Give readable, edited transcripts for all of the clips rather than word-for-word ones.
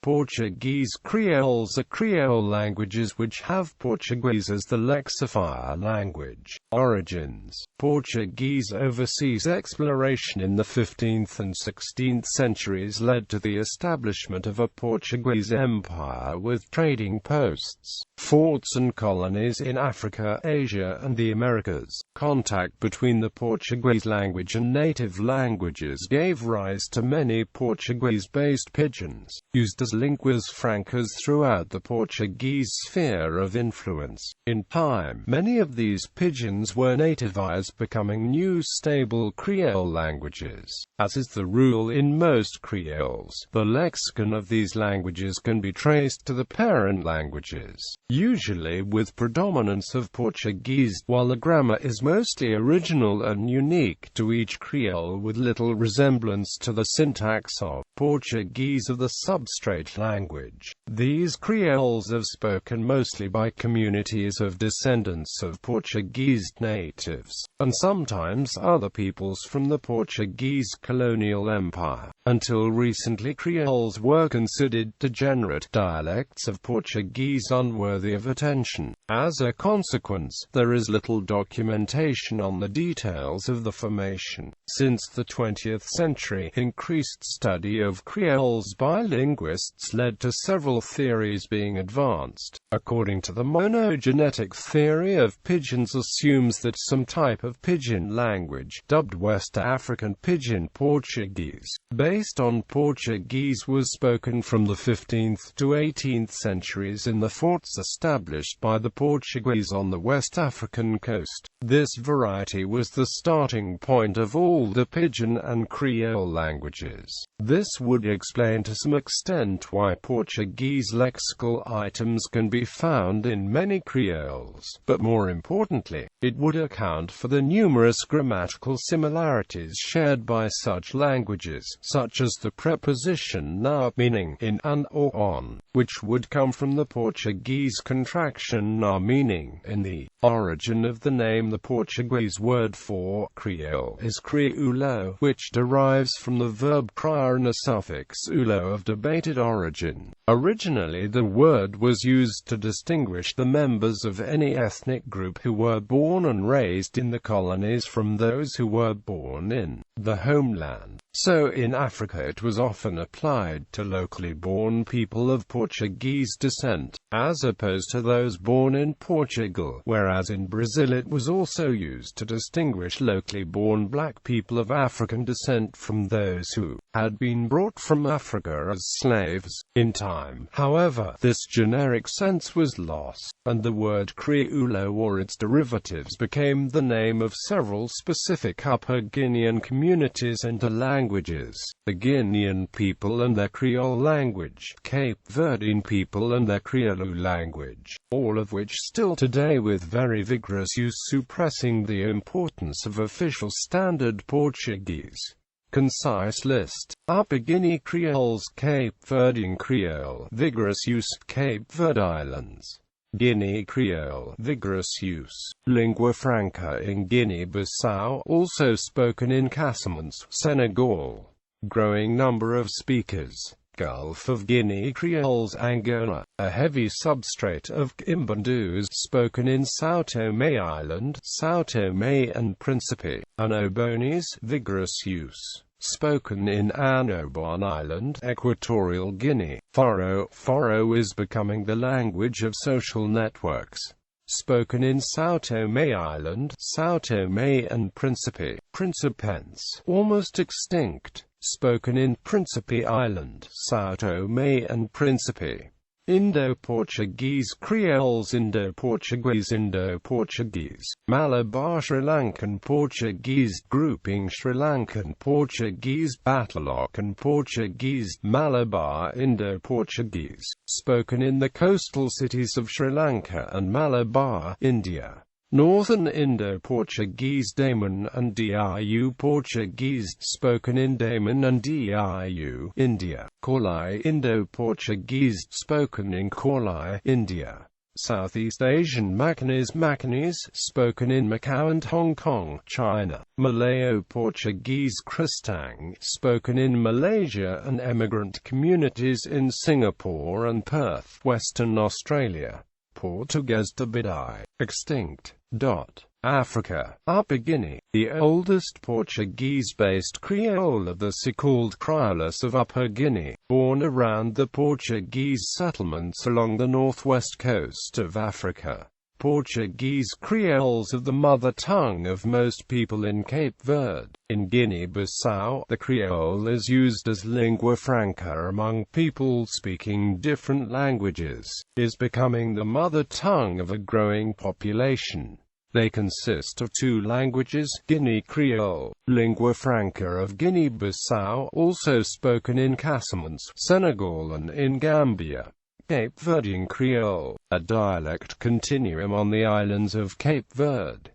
Portuguese Creoles are Creole languages which have Portuguese as the lexifier language. Origins: Portuguese overseas exploration in the 15th and 16th centuries led to the establishment of a Portuguese empire with trading posts, forts and colonies in Africa, Asia and the Americas. Contact between the Portuguese language and native languages gave rise to many Portuguese-based pidgins, used as linguas francas throughout the Portuguese sphere of influence. In time, many of these pidgins were nativized, becoming new stable Creole languages. As is the rule in most Creoles, the lexicon of these languages can be traced to the parent languages, usually with predominance of Portuguese, while the grammar is mostly original and unique to each Creole with little resemblance to the syntax of Portuguese of the substrate language. These Creoles are spoken mostly by communities of descendants of Portuguese natives, and sometimes other peoples from the Portuguese colonial empire. Until recently, Creoles were considered degenerate dialects of Portuguese unworthy of attention. As a consequence, there is little documentation on the details of the formation. Since the 20th century, increased study of Creoles by linguists led to several theories being advanced. According to the monogenetic theory of pidgins, assumes that some type of pidgin language, dubbed West African Pidgin Portuguese, based on Portuguese, was spoken from the 15th to 18th centuries in the forts established by the Portuguese on the West African coast. This variety was the starting point of all the Pidgin and Creole languages. This would explain to some extent why Portuguese lexical items can be found in many Creoles, but more importantly, it would account for the numerous grammatical similarities shared by such languages, such as the preposition na, meaning in and or on, which would come from the Portuguese contraction na, meaning in. The origin of the name. The Portuguese word for Creole is creole, which derives from the verb criar and a suffix ulo of debated origin. Originally, the word was used to distinguish the members of any ethnic group who were born and raised in the colonies from those who were born in the homeland. So in Africa it was often applied to locally born people of Portuguese descent, as opposed to those born in Portugal, whereas in Brazil it was also used to distinguish locally born black people of African descent from those who had been brought from Africa as slaves. In time, however, this generic sense was lost, and the word Creole or its derivatives became the name of several specific Upper Guinean communities and languages: the Guinean people and their Creole language, Cape Verdean people and their Creole language, all of which still today with very vigorous use suppressing the importance of official standard Portuguese. Concise list: Upper Guinea Creoles, Cape Verdean Creole, vigorous use, Cape Verde Islands. Guinea Creole, vigorous use, lingua franca in Guinea-Bissau, also spoken in Casamance, Senegal. Growing number of speakers. Gulf of Guinea Creoles, Angola, a heavy substrate of Kimbundu spoken in São Tomé Island, São Tomé and Príncipe. Annobonese, vigorous use, spoken in Annobon Island, Equatorial Guinea. Foro is becoming the language of social networks, spoken in São Tomé Island, São Tomé and Príncipe. Principense, almost extinct, spoken in Príncipe Island, São Tomé and Príncipe. Indo-Portuguese Creoles, Indo-Portuguese, Indo-Portuguese, Malabar Sri Lankan Portuguese, grouping Sri Lankan Portuguese, Batalocan Portuguese, Malabar Indo-Portuguese, spoken in the coastal cities of Sri Lanka and Malabar, India. Northern Indo-Portuguese, Daman and Diu Portuguese, spoken in Daman and Diu, India. Kaulai Indo-Portuguese, spoken in Kaulai, India. Southeast Asian Macanese, spoken in Macau and Hong Kong, China. Malayo-Portuguese Kristang, spoken in Malaysia and emigrant communities in Singapore and Perth, Western Australia. Portuguese-based, extinct. Africa, Upper Guinea, the oldest Portuguese-based Creole of the so-called Creoles of Upper Guinea, born around the Portuguese settlements along the northwest coast of Africa. Portuguese Creoles are the mother tongue of most people in Cape Verde. In Guinea-Bissau, the Creole is used as lingua franca among people speaking different languages, is becoming the mother tongue of a growing population. They consist of two languages, Guinea Creole, lingua franca of Guinea-Bissau, also spoken in Casamance, Senegal and in Gambia. Cape Verdean Creole, a dialect continuum on the islands of Cape Verde.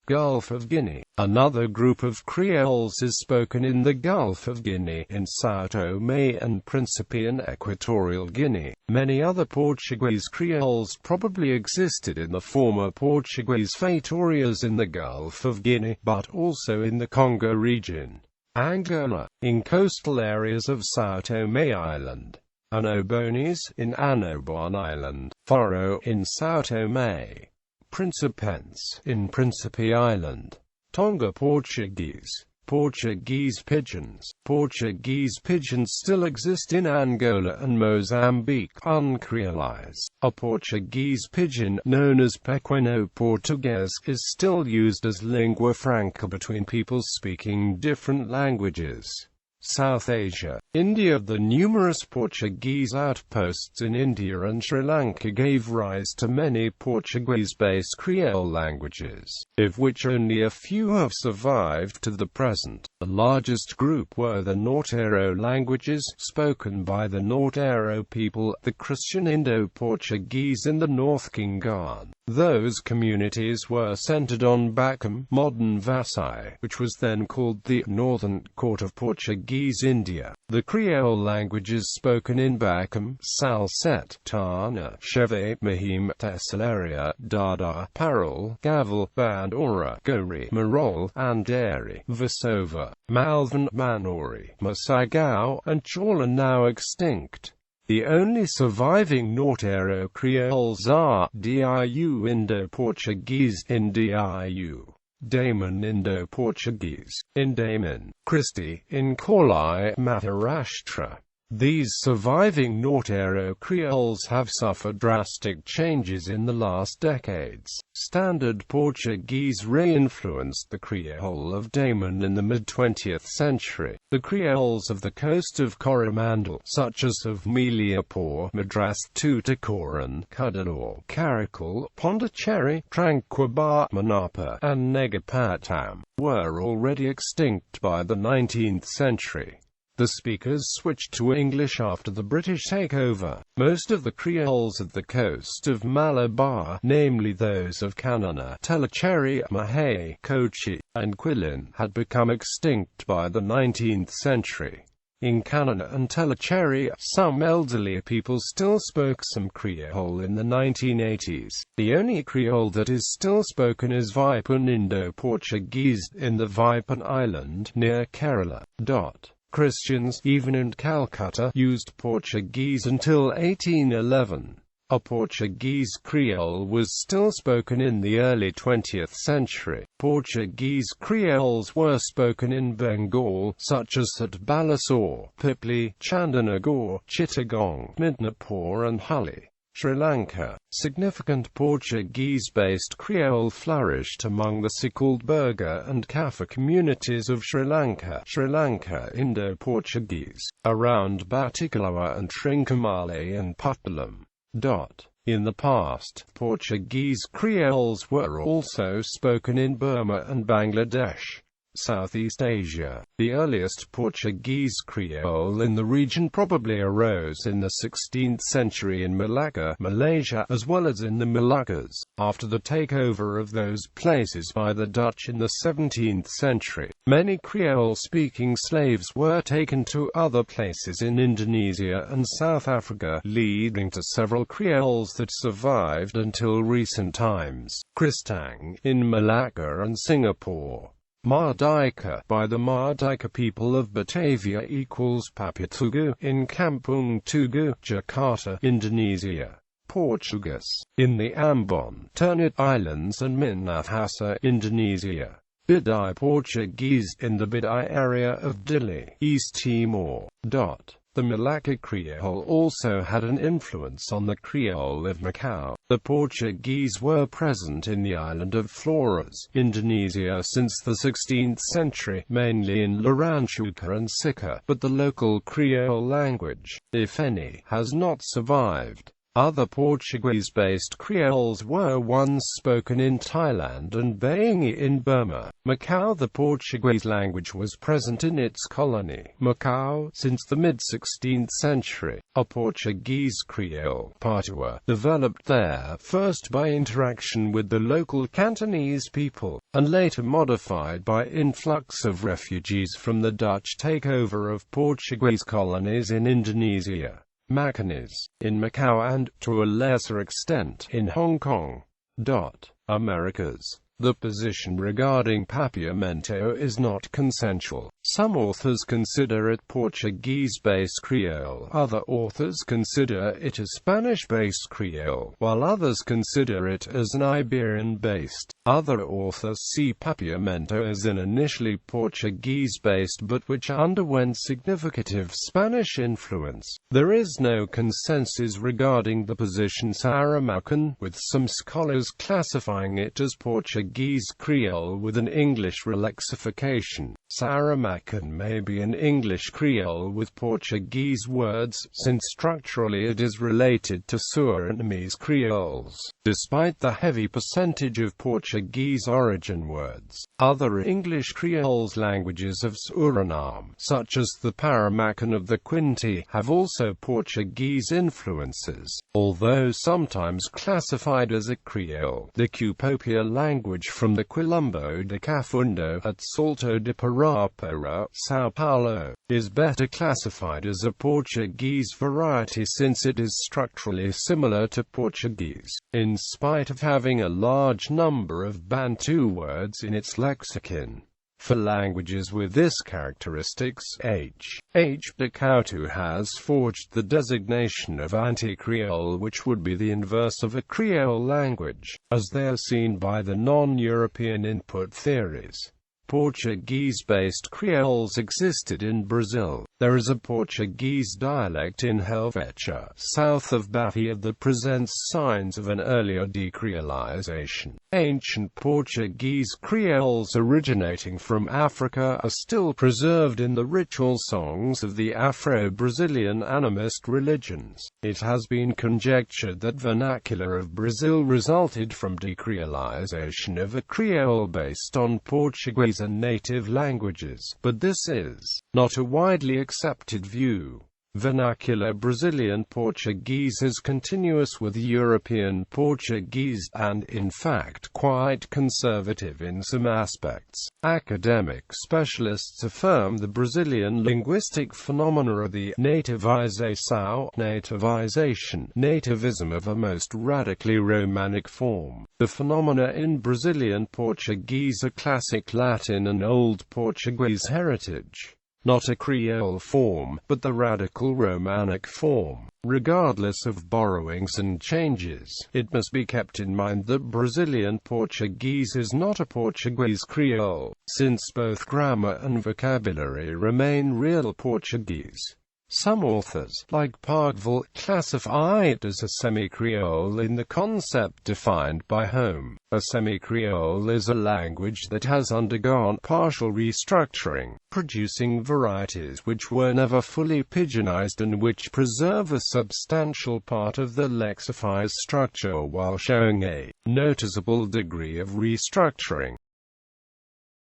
Gulf of Guinea. Another group of Creoles is spoken in the Gulf of Guinea, in São Tomé and Príncipe in Equatorial Guinea. Many other Portuguese Creoles probably existed in the former Portuguese Feitourias in the Gulf of Guinea, but also in the Congo region, Angola, in coastal areas of São Tomé Island, Anobones, in Annobon Island, Faro, in São Tomé, Principense, in Principe Island, Tonga Portuguese, Portuguese pigeons. Portuguese pigeons still exist in Angola and Mozambique, uncreolized. A Portuguese pigeon, known as pequeno português, is still used as lingua franca between people speaking different languages. South Asia. India. The numerous Portuguese outposts in India and Sri Lanka gave rise to many Portuguese-based Creole languages, of which only a few have survived to the present. The largest group were the Norteiro languages, spoken by the Norteiro people, the Christian Indo-Portuguese in the North Kingan. Those communities were centered on Bakum, modern Vasai, which was then called the Northern Court of Portuguese India. The Creole languages spoken in Bakum, Salsette, Tana, Cheve, Mahim, Tesselaria, Dada, Parol, Gavel, Bandora, Gori, Marol, Andari, Vasova, Malvan, Manori, Masagao, and Chol are now extinct. The only surviving Norteiro Creoles are Diu Indo-Portuguese, in Diu, Daman Indo-Portuguese, in Daman, Christi, in Kolai, Maharashtra. These surviving Norteiro Creoles have suffered drastic changes in the last decades. Standard Portuguese re-influenced the Creole of Daman in the mid-20th century. The Creoles of the coast of Coromandel, such as of Meliapore, Madras, Tuticorin, Cuddalore, Caracal, Pondicherry, Tranquebar, Manapa, and Negapatam, were already extinct by the 19th century. The speakers switched to English after the British takeover. Most of the Creoles of the coast of Malabar, namely those of Canana, Tellicherry, Mahé, Kochi, and Quilin, had become extinct by the 19th century. In Canana and Tellicherry, some elderly people still spoke some Creole in the 1980s. The only Creole that is still spoken is Vipan Indo-Portuguese, in the Vipan Island, near Kerala. Christians, even in Calcutta, used Portuguese until 1811. A Portuguese Creole was still spoken in the early 20th century. Portuguese Creoles were spoken in Bengal, such as at Balasore, Pipli, Chandanagar, Chittagong, Midnapore and Huli. Sri Lanka. Significant Portuguese-based Creole flourished among the so-called Burgher and Kafir communities of Sri Lanka. Sri Lanka Indo-Portuguese, around Batticaloa and Trincomalee and Puttalam. In the past, Portuguese Creoles were also spoken in Burma and Bangladesh. Southeast Asia. The earliest Portuguese Creole in the region probably arose in the 16th century in Malacca, Malaysia, as well as in the Moluccas, after the takeover of those places by the Dutch in the 17th century. Many Creole-speaking slaves were taken to other places in Indonesia and South Africa, leading to several Creoles that survived until recent times. Kristang, in Malacca and Singapore. Mardika, by the Mardika people of Batavia, equals Papatugu, in Kampung Tugu, Jakarta, Indonesia. Portuguese, in the Ambon, Ternate Islands and Minahasa, Indonesia. Bidai Portuguese, in the Bidai area of Dili, East Timor. The Malacca Creole also had an influence on the Creole of Macau. The Portuguese were present in the island of Flores, Indonesia since the 16th century, mainly in Larantuka and Sika, but the local Creole language, if any, has not survived. Other Portuguese-based Creoles were ones spoken in Thailand and Baingi in Burma. Macau. The Portuguese language was present in its colony, Macau, since the mid-16th century. A Portuguese Creole, Patois, developed there first by interaction with the local Cantonese people, and later modified by influx of refugees from the Dutch takeover of Portuguese colonies in Indonesia. Macanese, in Macau and, to a lesser extent, in Hong Kong. Americas. The position regarding Papiamento is not consensual. Some authors consider it Portuguese-based Creole, other authors consider it as Spanish-based Creole, while others consider it as an Iberian-based. Other authors see Papiamento as an initially Portuguese-based but which underwent significant Spanish influence. There is no consensus regarding the position Saramaccan, with some scholars classifying it as Portuguese Creole with an English lexification. Saramaccan may be an English Creole with Portuguese words, since structurally it is related to Surinamese Creoles, despite the heavy percentage of Portuguese origin words. Other English Creoles languages of Suriname, such as the Papiamento of the Quinte, have also Portuguese influences, although sometimes classified as a Creole. The Cupopia language from the Quilombo de Cafundo at Salto de Parapara, São Paulo, is better classified as a Portuguese variety since it is structurally similar to Portuguese, in spite of having a large number of Bantu words in its lexicon. For languages with this characteristics, H. de Coutu has forged the designation of anti-Creole, which would be the inverse of a Creole language, as they are seen by the non-European input theories. Portuguese-based Creoles existed in Brazil. There is a Portuguese dialect in Helvetia, south of Bahia, that presents signs of an earlier decreolization. Ancient Portuguese Creoles originating from Africa are still preserved in the ritual songs of the Afro-Brazilian animist religions. It has been conjectured that vernacular of Brazil resulted from decreolization of a Creole based on Portuguese and native languages, but this is not a widely accepted view. Vernacular Brazilian Portuguese is continuous with European Portuguese and, in fact, quite conservative in some aspects. Academic specialists affirm the Brazilian linguistic phenomena are the nativization, nativism of a most radically Romanic form. The phenomena in Brazilian Portuguese are classic Latin and Old Portuguese heritage. Not a Creole form, but the radical Romanic form. Regardless of borrowings and changes, it must be kept in mind that Brazilian Portuguese is not a Portuguese Creole, since both grammar and vocabulary remain real Portuguese. Some authors, like Parkville, classify it as a semi-Creole in the concept defined by Home. A semi-Creole is a language that has undergone partial restructuring, producing varieties which were never fully pidginized and which preserve a substantial part of the lexifier's structure while showing a noticeable degree of restructuring.